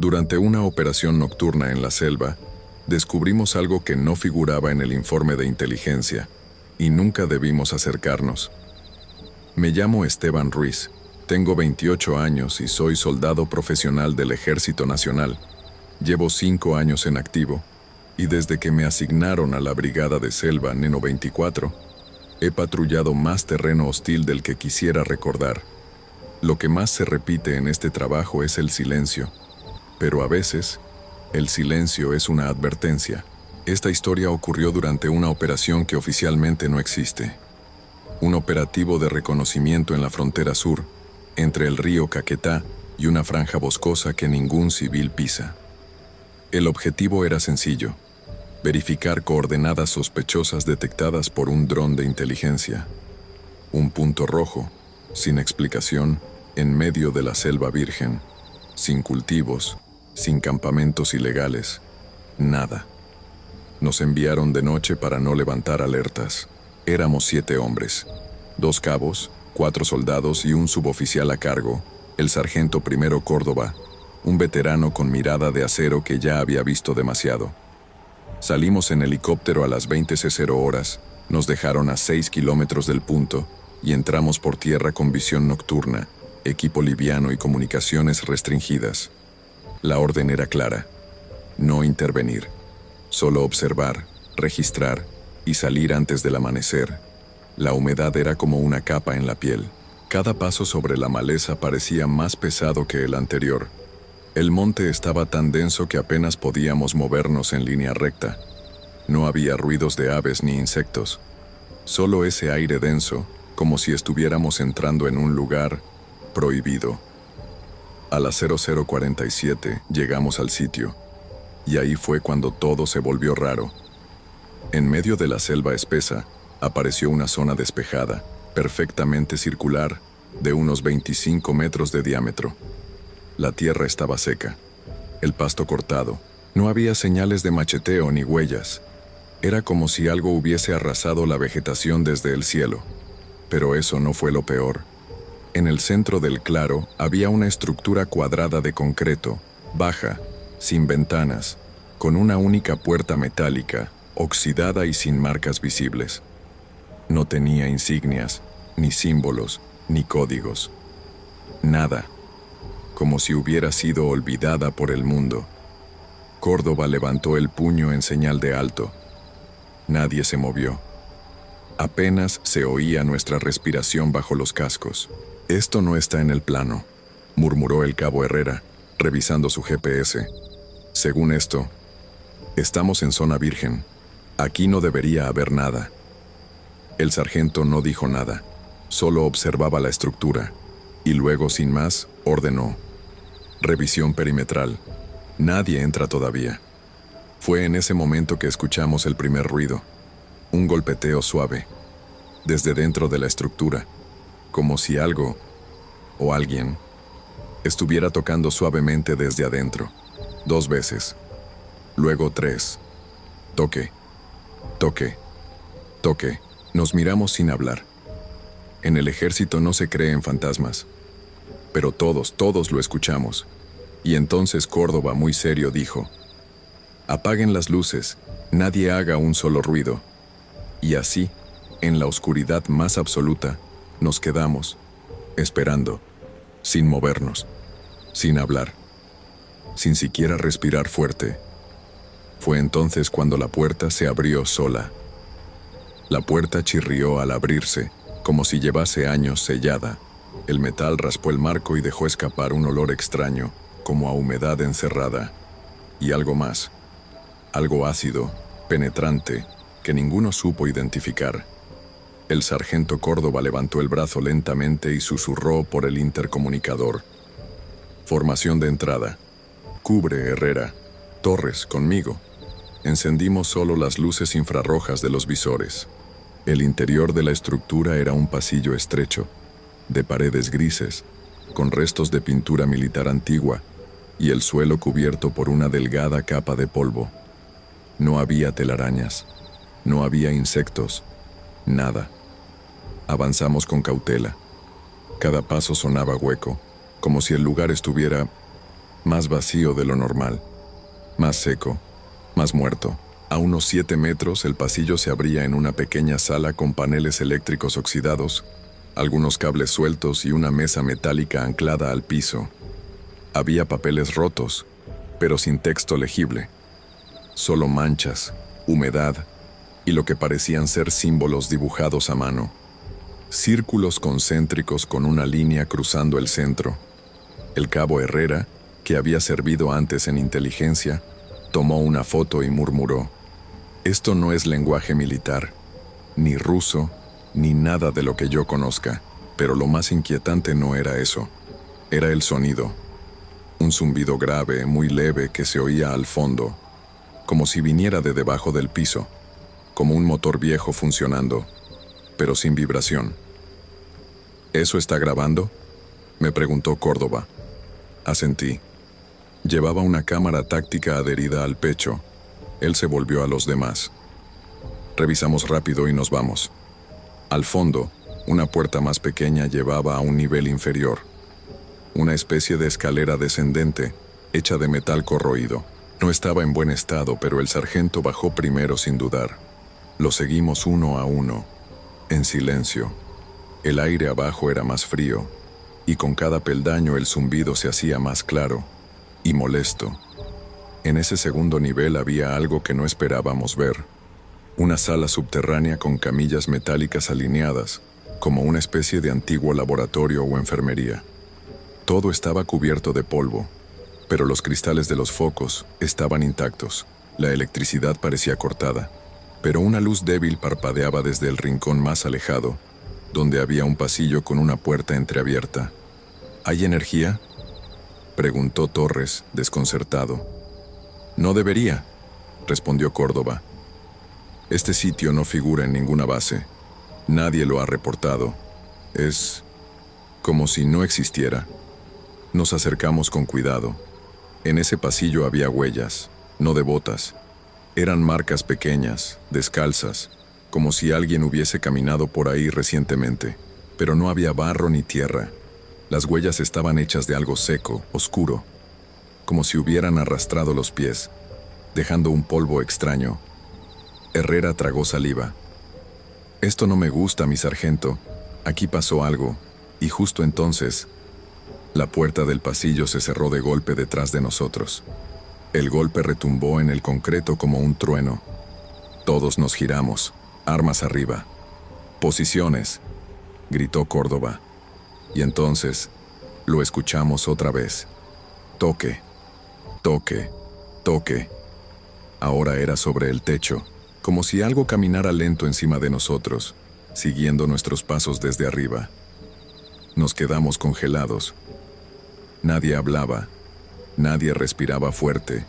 Durante una operación nocturna en la selva, descubrimos algo que no figuraba en el informe de inteligencia, y nunca debimos acercarnos. Me llamo Esteban Ruiz, tengo 28 años y soy soldado profesional del Ejército Nacional. Llevo 5 años en activo, y desde que me asignaron a la Brigada de Selva Neno 24, he patrullado más terreno hostil del que quisiera recordar. Lo que más se repite en este trabajo es el silencio, pero a veces, el silencio es una advertencia. Esta historia ocurrió durante una operación que oficialmente no existe. Un operativo de reconocimiento en la frontera sur, entre el río Caquetá y una franja boscosa que ningún civil pisa. El objetivo era sencillo: verificar coordenadas sospechosas detectadas por un dron de inteligencia. Un punto rojo, sin explicación, en medio de la selva virgen, sin cultivos, sin campamentos ilegales, nada. Nos enviaron de noche para no levantar alertas. Éramos 7 hombres, 2 cabos, 4 soldados y un suboficial a cargo, el sargento Primero Córdoba, un veterano con mirada de acero que ya había visto demasiado. Salimos en helicóptero a las 20:00 horas, nos dejaron a 6 kilómetros del punto y entramos por tierra con visión nocturna, equipo liviano y comunicaciones restringidas. La orden era clara: no intervenir, solo observar, registrar y salir antes del amanecer. La humedad era como una capa en la piel. Cada paso sobre la maleza parecía más pesado que el anterior. El monte estaba tan denso que apenas podíamos movernos en línea recta. No había ruidos de aves ni insectos, solo ese aire denso, como si estuviéramos entrando en un lugar prohibido. A las 00:47 llegamos al sitio, y ahí fue cuando todo se volvió raro. En medio de la selva espesa, apareció una zona despejada, perfectamente circular, de unos 25 metros de diámetro. La tierra estaba seca, el pasto cortado, no había señales de macheteo ni huellas. Era como si algo hubiese arrasado la vegetación desde el cielo. Pero eso no fue lo peor. En el centro del claro había una estructura cuadrada de concreto, baja, sin ventanas, con una única puerta metálica, oxidada y sin marcas visibles. No tenía insignias, ni símbolos, ni códigos. Nada. Como si hubiera sido olvidada por el mundo. Córdoba levantó el puño en señal de alto. Nadie se movió. Apenas se oía nuestra respiración bajo los cascos. «Esto no está en el plano», murmuró el cabo Herrera, revisando su GPS. «Según esto, estamos en zona virgen. Aquí no debería haber nada». El sargento no dijo nada, solo observaba la estructura, y luego, sin más, ordenó: «Revisión perimetral. Nadie entra todavía». Fue en ese momento que escuchamos el primer ruido, un golpeteo suave, desde dentro de la estructura, como si algo, o alguien, estuviera tocando suavemente desde adentro. 2 veces, luego 3. Toque, toque, toque. Nos miramos sin hablar. En el ejército no se cree en fantasmas, pero todos lo escuchamos. Y entonces Córdoba, muy serio, dijo: «Apaguen las luces, nadie haga un solo ruido». Y así, en la oscuridad más absoluta, nos quedamos, esperando, sin movernos, sin hablar, sin siquiera respirar fuerte. Fue entonces cuando la puerta se abrió sola. La puerta chirrió al abrirse, como si llevase años sellada. El metal raspó el marco y dejó escapar un olor extraño, como a humedad encerrada. Y algo más, algo ácido, penetrante, que ninguno supo identificar. El sargento Córdoba levantó el brazo lentamente y susurró por el intercomunicador: «Formación de entrada. Cubre, Herrera. Torres, conmigo». Encendimos solo las luces infrarrojas de los visores. El interior de la estructura era un pasillo estrecho, de paredes grises, con restos de pintura militar antigua, y el suelo cubierto por una delgada capa de polvo. No había telarañas, no había insectos, nada. Avanzamos con cautela. Cada paso sonaba hueco, como si el lugar estuviera más vacío de lo normal, más seco, más muerto. A unos 7 metros el pasillo se abría en una pequeña sala con paneles eléctricos oxidados, algunos cables sueltos y una mesa metálica anclada al piso. Había papeles rotos, pero sin texto legible. Solo manchas, humedad y lo que parecían ser símbolos dibujados a mano. Círculos concéntricos con una línea cruzando el centro. El cabo Herrera, que había servido antes en inteligencia, tomó una foto y murmuró: «Esto no es lenguaje militar, ni ruso, ni nada de lo que yo conozca». Pero lo más inquietante no era eso. Era el sonido. Un zumbido grave, muy leve, que se oía al fondo, como si viniera de debajo del piso, como un motor viejo funcionando, pero sin vibración. «¿Eso está grabando?», me preguntó Córdoba. Asentí. Llevaba una cámara táctica adherida al pecho. Él se volvió a los demás. «Revisamos rápido y nos vamos». Al fondo, una puerta más pequeña llevaba a un nivel inferior. Una especie de escalera descendente, hecha de metal corroído. No estaba en buen estado, pero el sargento bajó primero sin dudar. Lo seguimos uno a uno, en silencio. El aire abajo era más frío, y con cada peldaño el zumbido se hacía más claro y molesto. En ese segundo nivel había algo que no esperábamos ver. Una sala subterránea con camillas metálicas alineadas, como una especie de antiguo laboratorio o enfermería. Todo estaba cubierto de polvo, pero los cristales de los focos estaban intactos. La electricidad parecía cortada, pero una luz débil parpadeaba desde el rincón más alejado, donde había un pasillo con una puerta entreabierta. «¿Hay energía?», preguntó Torres, desconcertado. «No debería», respondió Córdoba. «Este sitio no figura en ninguna base. Nadie lo ha reportado. Es como si no existiera». Nos acercamos con cuidado. En ese pasillo había huellas, no de botas. Eran marcas pequeñas, descalzas, como si alguien hubiese caminado por ahí recientemente, pero no había barro ni tierra. Las huellas estaban hechas de algo seco, oscuro, como si hubieran arrastrado los pies, dejando un polvo extraño. Herrera tragó saliva. «Esto no me gusta, mi sargento. Aquí pasó algo». Y justo entonces, la puerta del pasillo se cerró de golpe detrás de nosotros. El golpe retumbó en el concreto como un trueno. Todos nos giramos, armas arriba. «Posiciones», gritó Córdoba. Y entonces, lo escuchamos otra vez. Toque, toque, toque. Ahora era sobre el techo, como si algo caminara lento encima de nosotros, siguiendo nuestros pasos desde arriba. Nos quedamos congelados. Nadie hablaba, nadie respiraba fuerte,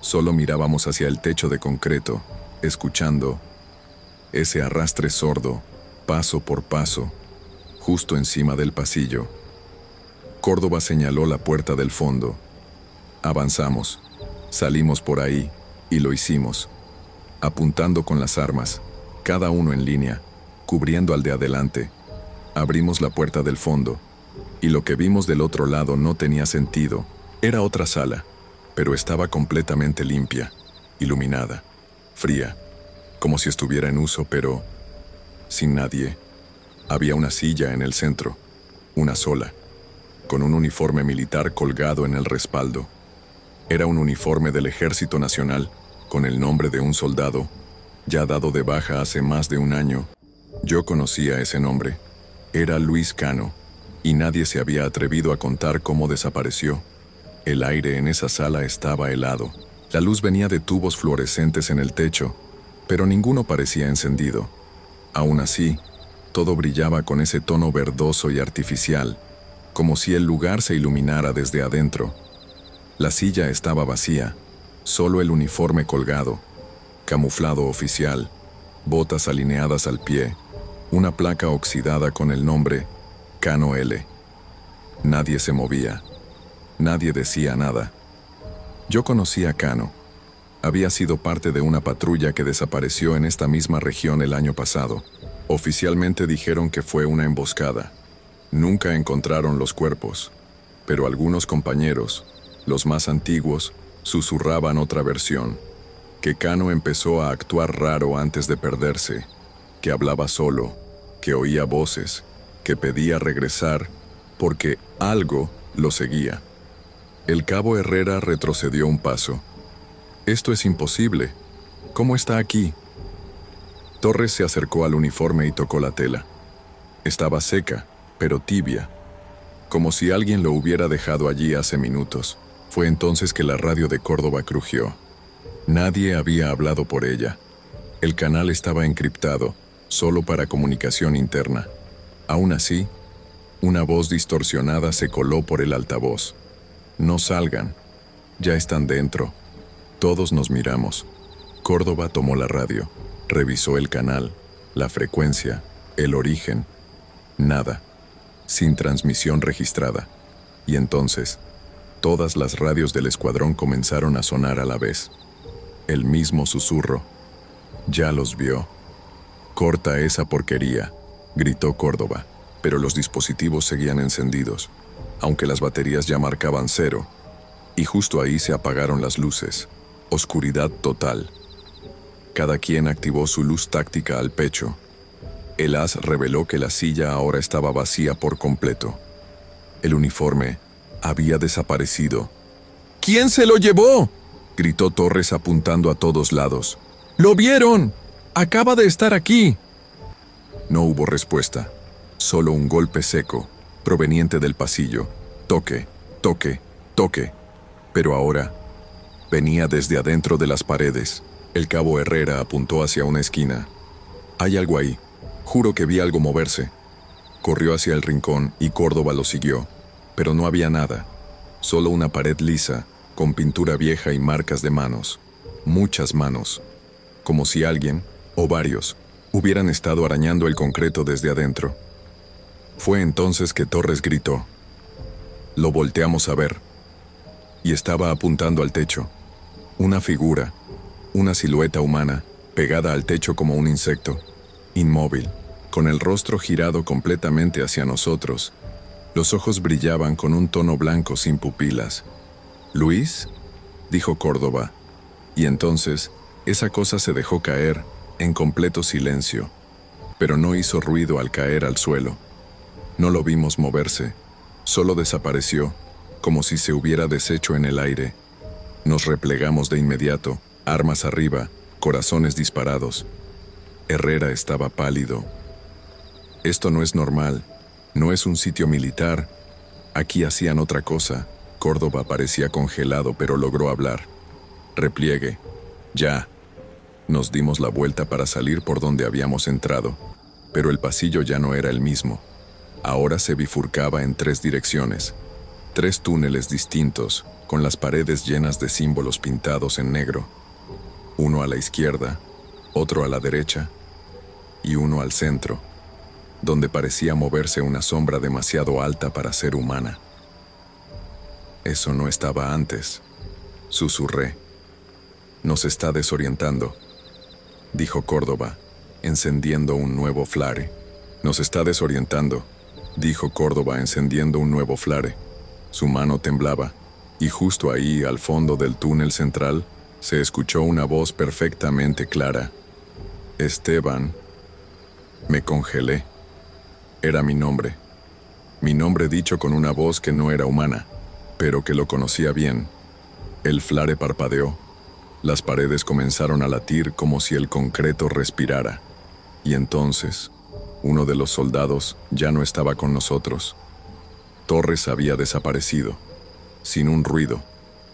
solo mirábamos hacia el techo de concreto, escuchando ese arrastre sordo, paso por paso, justo encima del pasillo. Córdoba señaló la puerta del fondo. Avanzamos, salimos por ahí, y lo hicimos, apuntando con las armas, cada uno en línea, cubriendo al de adelante. Abrimos la puerta del fondo, y lo que vimos del otro lado no tenía sentido. Era otra sala, pero estaba completamente limpia, iluminada, fría, como si estuviera en uso, pero sin nadie. Había una silla en el centro, una sola, con un uniforme militar colgado en el respaldo. Era un uniforme del Ejército Nacional, con el nombre de un soldado, ya dado de baja hace más de un año. Yo conocía ese nombre. Era Luis Cano, y nadie se había atrevido a contar cómo desapareció. El aire en esa sala estaba helado. La luz venía de tubos fluorescentes en el techo, pero ninguno parecía encendido. Aún así, todo brillaba con ese tono verdoso y artificial, como si el lugar se iluminara desde adentro. La silla estaba vacía, solo el uniforme colgado, camuflado oficial, botas alineadas al pie, una placa oxidada con el nombre Cano L. Nadie se movía, nadie decía nada. Yo conocía a Cano. Había sido parte de una patrulla que desapareció en esta misma región el año pasado. Oficialmente dijeron que fue una emboscada. Nunca encontraron los cuerpos, pero algunos compañeros, Los más antiguos susurraban otra versión, que Cano empezó a actuar raro antes de perderse, que hablaba solo, que oía voces, que pedía regresar, porque algo lo seguía. El cabo Herrera retrocedió un paso. «Esto es imposible. ¿Cómo está aquí?» Torres se acercó al uniforme y tocó la tela. Estaba seca, pero tibia, como si alguien lo hubiera dejado allí hace minutos. Fue entonces que la radio de Córdoba crujió. Nadie había hablado por ella. El canal estaba encriptado, solo para comunicación interna. Aún así, una voz distorsionada se coló por el altavoz. «No salgan. Ya están dentro». Todos nos miramos. Córdoba tomó la radio, revisó el canal, la frecuencia, el origen. Nada. Sin transmisión registrada. Y entonces, todas las radios del escuadrón comenzaron a sonar a la vez. El mismo susurro. «Ya los vio». «Corta esa porquería», gritó Córdoba, pero los dispositivos seguían encendidos, aunque las baterías ya marcaban 0, y justo ahí se apagaron las luces. Oscuridad total. Cada quien activó su luz táctica al pecho. El haz reveló que la silla ahora estaba vacía por completo. El uniforme había desaparecido. «¿Quién se lo llevó?», gritó Torres apuntando a todos lados. «¡Lo vieron! ¡Acaba de estar aquí!». No hubo respuesta, solo un golpe seco, proveniente del pasillo. Toque, toque, toque. Pero ahora venía desde adentro de las paredes. El cabo Herrera apuntó hacia una esquina. «Hay algo ahí. Juro que vi algo moverse». Corrió hacia el rincón y Córdoba lo siguió, pero no había nada. Solo una pared lisa, con pintura vieja y marcas de manos. Muchas manos. Como si alguien, o varios, hubieran estado arañando el concreto desde adentro. Fue entonces que Torres gritó. Lo volteamos a ver. Y estaba apuntando al techo. Una figura, una silueta humana, pegada al techo como un insecto, inmóvil, con el rostro girado completamente hacia nosotros. Los ojos brillaban con un tono blanco sin pupilas. «¿Luis?», dijo Córdoba, y entonces esa cosa se dejó caer en completo silencio, pero no hizo ruido al caer al suelo. No lo vimos moverse, solo desapareció, como si se hubiera deshecho en el aire. Nos replegamos de inmediato, armas arriba, corazones disparados. Herrera estaba pálido. «Esto no es normal, no es un sitio militar. Aquí hacían otra cosa». Córdoba parecía congelado, pero logró hablar. «Repliegue. Ya». Nos dimos la vuelta para salir por donde habíamos entrado, pero el pasillo ya no era el mismo. Ahora se bifurcaba en 3 direcciones. 3 túneles distintos, con las paredes llenas de símbolos pintados en negro. Uno a la izquierda, otro a la derecha, y uno al centro, donde parecía moverse una sombra demasiado alta para ser humana. «Eso no estaba antes», susurré. «Nos está desorientando», dijo Córdoba, encendiendo un nuevo flare. «Nos está desorientando», dijo Córdoba encendiendo un nuevo flare. Su mano temblaba, y justo ahí, al fondo del túnel central, se escuchó una voz perfectamente clara. «Esteban». Me congelé. Era mi nombre. Mi nombre dicho con una voz que no era humana, pero que lo conocía bien. El flare parpadeó. Las paredes comenzaron a latir como si el concreto respirara. Y entonces, uno de los soldados ya no estaba con nosotros. Torres había desaparecido, sin un ruido,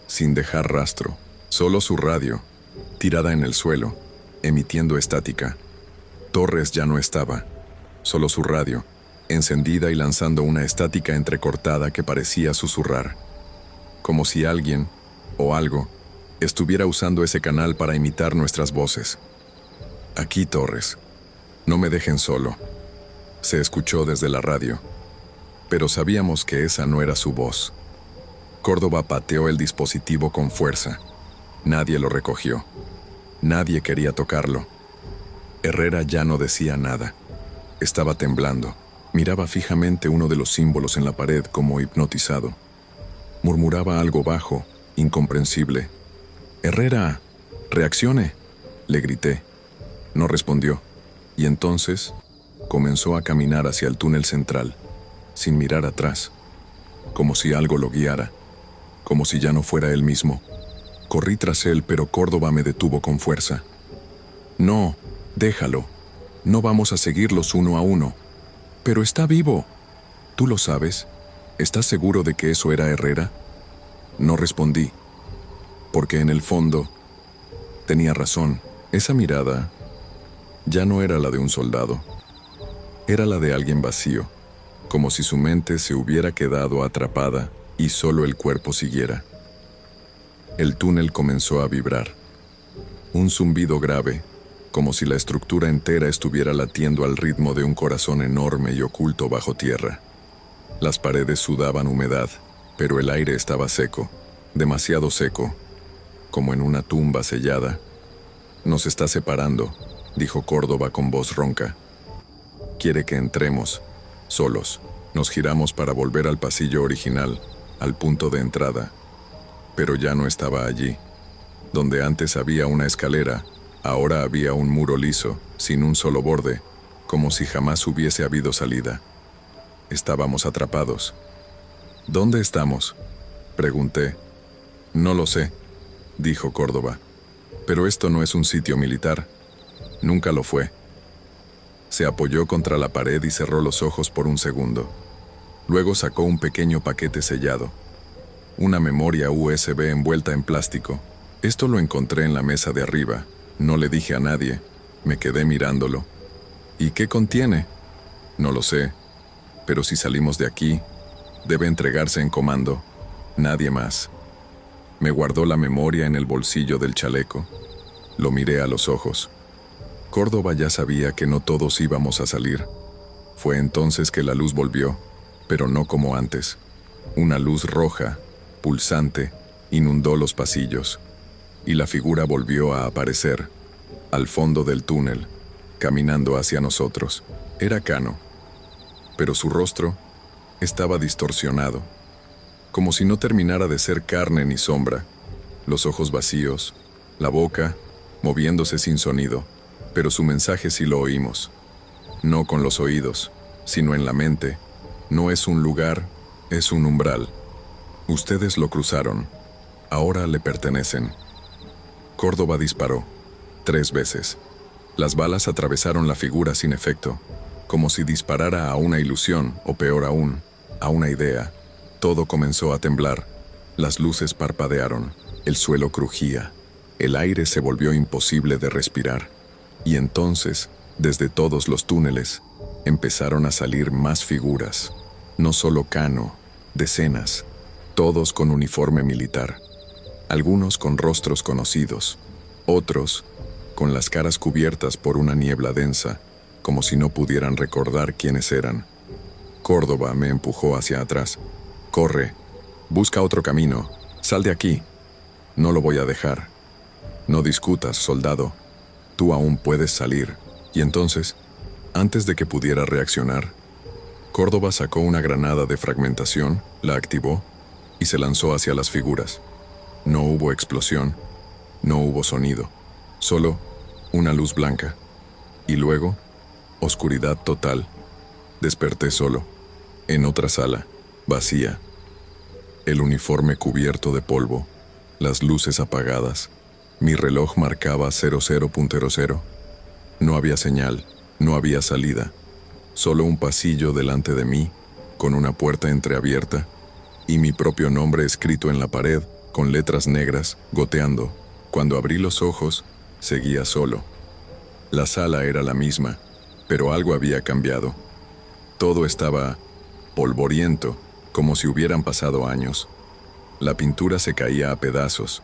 sin dejar rastro, solo su radio, tirada en el suelo, emitiendo estática. Torres ya no estaba, solo su radio, encendida y lanzando una estática entrecortada que parecía susurrar, como si alguien, o algo, estuviera usando ese canal para imitar nuestras voces. «Aquí, Torres. No me dejen solo», se escuchó desde la radio, pero sabíamos que esa no era su voz. Córdoba pateó el dispositivo con fuerza. Nadie lo recogió. Nadie quería tocarlo. Herrera ya no decía nada. Estaba temblando. Miraba fijamente uno de los símbolos en la pared como hipnotizado. Murmuraba algo bajo, incomprensible. «Herrera, reaccione», le grité. No respondió, y entonces comenzó a caminar hacia el túnel central, sin mirar atrás, como si algo lo guiara, como si ya no fuera él mismo. Corrí tras él, pero Córdoba me detuvo con fuerza. «No, déjalo. No vamos a seguirlos uno a uno. Pero está vivo. ¿Tú lo sabes? ¿Estás seguro de que eso era Herrera?» No respondí, porque en el fondo tenía razón. Esa mirada ya no era la de un soldado. Era la de alguien vacío, como si su mente se hubiera quedado atrapada y solo el cuerpo siguiera. El túnel comenzó a vibrar. Un zumbido grave, como si la estructura entera estuviera latiendo al ritmo de un corazón enorme y oculto bajo tierra. Las paredes sudaban humedad, pero el aire estaba seco, demasiado seco, como en una tumba sellada. «Nos está separando», dijo Córdoba con voz ronca. «Quiere que entremos, solos». Nos giramos para volver al pasillo original, al punto de entrada. Pero ya no estaba allí. Donde antes había una escalera, ahora había un muro liso, sin un solo borde, como si jamás hubiese habido salida. Estábamos atrapados. «¿Dónde estamos?», pregunté. «No lo sé», dijo Córdoba. «Pero esto no es un sitio militar. Nunca lo fue». Se apoyó contra la pared y cerró los ojos por un segundo. Luego sacó un pequeño paquete sellado. Una memoria USB envuelta en plástico. Esto lo encontré en la mesa de arriba. No le dije a nadie. Me quedé mirándolo. «¿Y qué contiene?». «No lo sé. Pero si salimos de aquí, debe entregarse en comando. Nadie más». Me guardó la memoria en el bolsillo del chaleco. Lo miré a los ojos. Córdoba ya sabía que no todos íbamos a salir. Fue entonces que la luz volvió, pero no como antes. Una luz roja, pulsante, inundó los pasillos, y la figura volvió a aparecer, al fondo del túnel, caminando hacia nosotros. Era Cano, pero su rostro estaba distorsionado, como si no terminara de ser carne ni sombra. Los ojos vacíos, la boca moviéndose sin sonido, pero su mensaje sí lo oímos. No con los oídos, sino en la mente. No es un lugar, es un umbral. Ustedes lo cruzaron. Ahora le pertenecen. Córdoba disparó 3 veces. Las balas atravesaron la figura sin efecto, como si disparara a una ilusión, o peor aún, a una idea. Todo comenzó a temblar. Las luces parpadearon. El suelo crujía. El aire se volvió imposible de respirar. Y entonces, desde todos los túneles, empezaron a salir más figuras. No solo Cano, decenas, todos con uniforme militar. Algunos con rostros conocidos, otros con las caras cubiertas por una niebla densa, como si no pudieran recordar quiénes eran. Córdoba me empujó hacia atrás. «Corre, busca otro camino, sal de aquí». «No lo voy a dejar». «No discutas, soldado. Tú aún puedes salir». Y entonces, antes de que pudiera reaccionar, Córdoba sacó una granada de fragmentación, la activó y se lanzó hacia las figuras. No hubo explosión, no hubo sonido, solo una luz blanca. Y luego, oscuridad total. Desperté solo, en otra sala, vacía. El uniforme cubierto de polvo, las luces apagadas. Mi reloj marcaba 00.00. No había señal, no había salida. Solo un pasillo delante de mí, con una puerta entreabierta, y mi propio nombre escrito en la pared, con letras negras, goteando. Cuando abrí los ojos, seguía solo. La sala era la misma, pero algo había cambiado. Todo estaba polvoriento, como si hubieran pasado años. La pintura se caía a pedazos,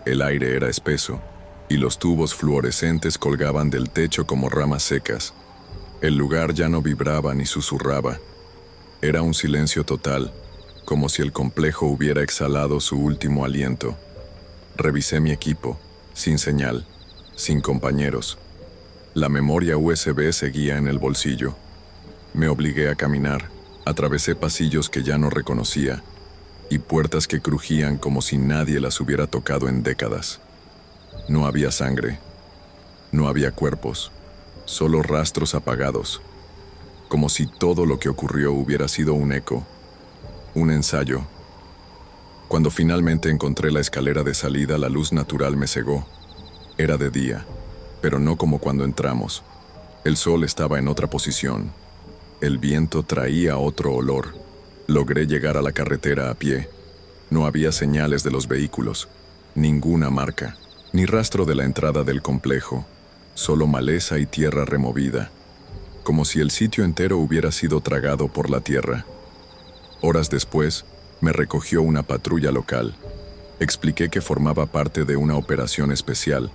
el aire era espeso, y los tubos fluorescentes colgaban del techo como ramas secas. El lugar ya no vibraba ni susurraba. Era un silencio total, como si el complejo hubiera exhalado su último aliento. Revisé mi equipo, sin señal, sin compañeros. La memoria USB seguía en el bolsillo. Me obligué a caminar, atravesé pasillos que ya no reconocía. y puertas que crujían como si nadie las hubiera tocado en décadas. No había sangre, no había cuerpos, solo rastros apagados, como si todo lo que ocurrió hubiera sido un eco, un ensayo. Cuando finalmente encontré la escalera de salida, la luz natural me cegó. Era de día, pero no como cuando entramos. El sol estaba en otra posición. El viento traía otro olor. Logré llegar a la carretera a pie. No había señales de los vehículos, ninguna marca, ni rastro de la entrada del complejo, solo maleza y tierra removida, como si el sitio entero hubiera sido tragado por la tierra. Horas después, me recogió una patrulla local. Expliqué que formaba parte de una operación especial.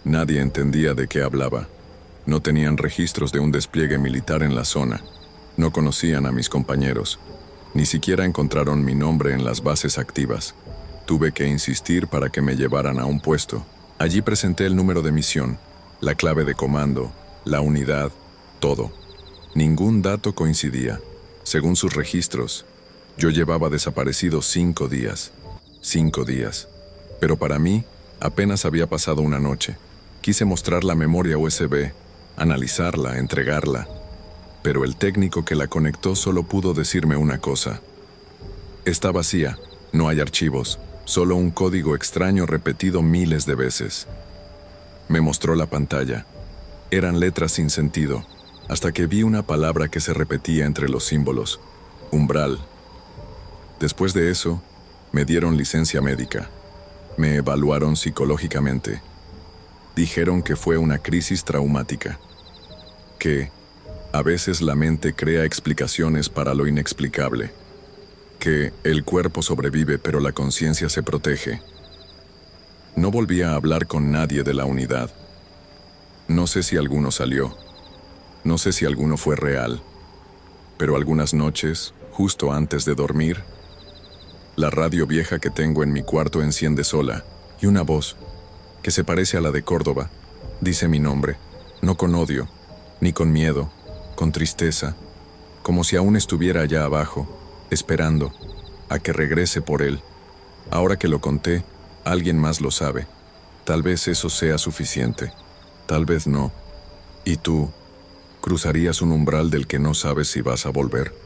Nadie entendía de qué hablaba. No tenían registros de un despliegue militar en la zona. No conocían a mis compañeros. Ni siquiera encontraron mi nombre en las bases activas. Tuve que insistir para que me llevaran a un puesto. Allí presenté el número de misión, la clave de comando, la unidad, todo. Ningún dato coincidía. Según sus registros, yo llevaba desaparecido 5 días. 5 días. Pero para mí, apenas había pasado una noche. Quise mostrar la memoria USB, analizarla, entregarla. Pero el técnico que la conectó solo pudo decirme una cosa. Está vacía, no hay archivos, solo un código extraño repetido miles de veces. Me mostró la pantalla. Eran letras sin sentido, hasta que vi una palabra que se repetía entre los símbolos. Umbral. Después de eso, me dieron licencia médica. Me evaluaron psicológicamente. Dijeron que fue una crisis traumática. Que a veces la mente crea explicaciones para lo inexplicable. Que el cuerpo sobrevive pero la conciencia se protege. No volví a hablar con nadie de la unidad. No sé si alguno salió. No sé si alguno fue real. Pero algunas noches, justo antes de dormir, la radio vieja que tengo en mi cuarto enciende sola, y una voz, que se parece a la de Córdoba, dice mi nombre, no con odio, ni con miedo, con tristeza, como si aún estuviera allá abajo, esperando a que regrese por él. Ahora que lo conté, alguien más lo sabe. Tal vez eso sea suficiente, tal vez no. ¿Y tú, cruzarías un umbral del que no sabes si vas a volver?